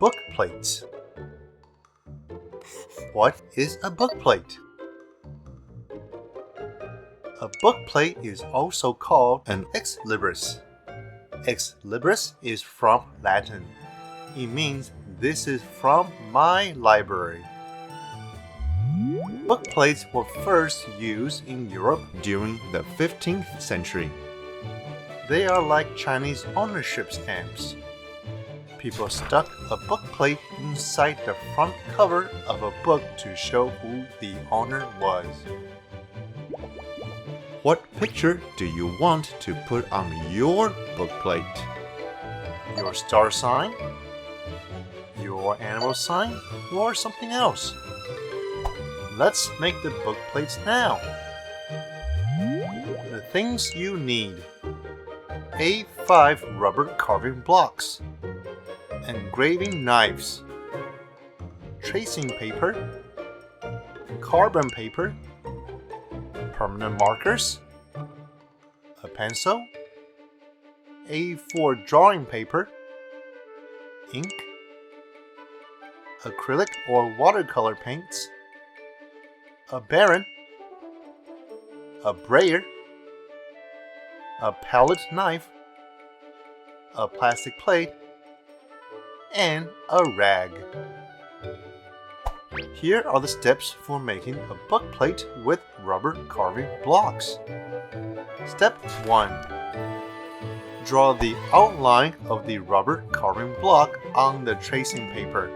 Bookplates. What is a bookplate? A bookplate is also called an ex libris. Ex libris is from Latin. It means this is from my library. Bookplates were first used in Europe during the 15th century. They are like Chinese ownership stamps. People stuck a bookplate inside the front cover of a book to show who the owner was. What picture do you want to put on your bookplate? Your star sign? Your animal sign? Or something else? Let's make the bookplates now. The things you need: A5 rubber carving blocks, engraving knives, tracing paper, carbon paper, permanent markers, a pencil, A4 drawing paper, ink, acrylic or watercolor paints, a baren, a brayer, a palette knife, a plastic plate, and a rag. Here are the steps for making a bookplate with rubber carving blocks. Step 1. Draw the outline of the rubber carving block on the tracing paper.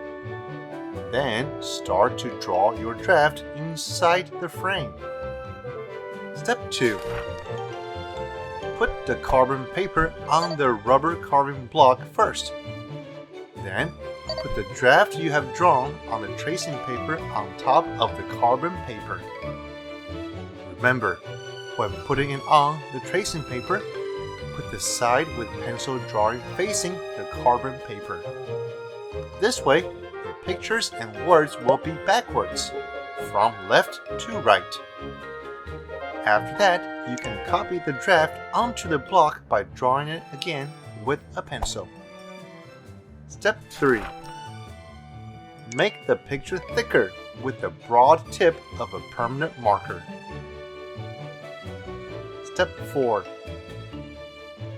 Then start to draw your draft inside the frame. Step 2. Put the carbon paper on the rubber carving block first. Then, put the draft you have drawn on the tracing paper on top of the carbon paper. Remember, when putting it on the tracing paper, put the side with pencil drawing facing the carbon paper. This way, the pictures and words will be backwards, from left to right. After that, you can copy the draft onto the block by drawing it again with a pencil. Step 3. Make the picture thicker with the broad tip of a permanent marker. Step 4.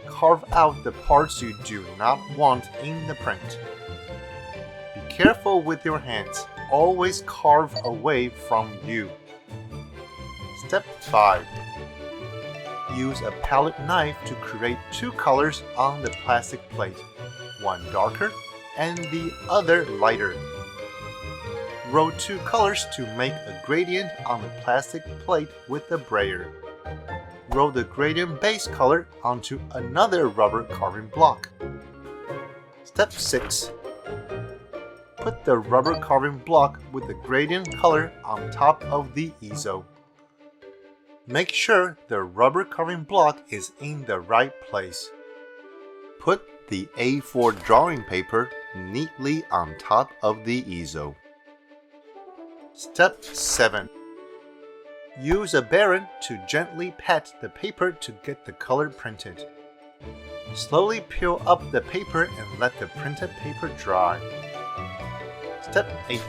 Carve out the parts you do not want in the print. Be careful with your hands. Always carve away from you. Step 5. Use a palette knife to create two colors on the plastic plate, one darker and the other lighter. Roll two colors to make a gradient on the plastic plate with a brayer. Roll the gradient base color onto another rubber carving block. Step 6. Put the rubber carving block with the gradient color on top of the easel. Make sure the rubber carving block is in the right place. Put the A4 drawing paper neatly on top of the easel. Step 7. Use a baren to gently pat the paper to get the color printed. Slowly peel up the paper and let the printed paper dry. Step 8.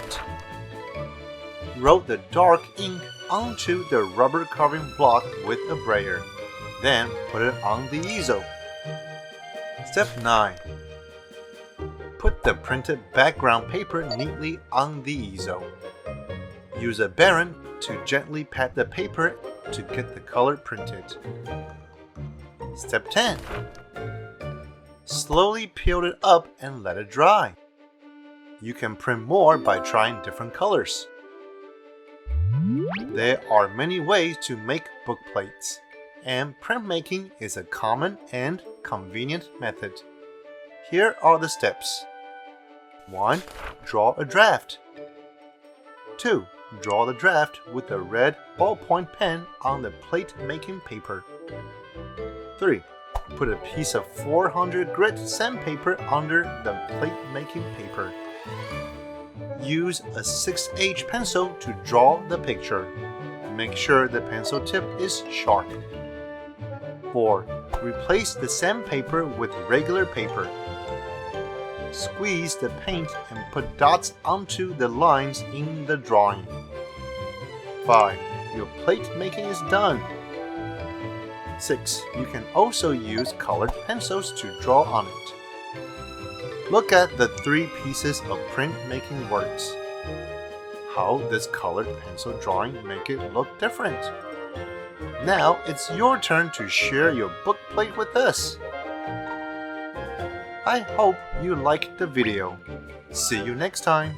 Roll the dark ink onto the rubber carving block with a brayer. Then put it on the easel. Step 9. Put the printed background paper neatly on the easel. Use a baren to gently pat the paper to get the color printed. Step 10. Slowly peel it up and let it dry. You can print more by trying different colors. There are many ways to make bookplates, and printmaking is a common and convenient method. Here are the steps. 1. Draw a draft. 2. Draw the draft with a red ballpoint pen on the plate-making paper. 3. Put a piece of 400 grit sandpaper under the plate-making paper. Use a 6H pencil to draw the picture. Make sure the pencil tip is sharp. 4. Replace the sandpaper with regular paper. Squeeze the paint and put dots onto the lines in the drawing. 5. Your plate making is done. 6. You can also use colored pencils to draw on it. Look at the 3 pieces of printmaking works. How does colored pencil drawing make it look different? Now it's your turn to share your book plate with us. I hope you liked the video. See you next time.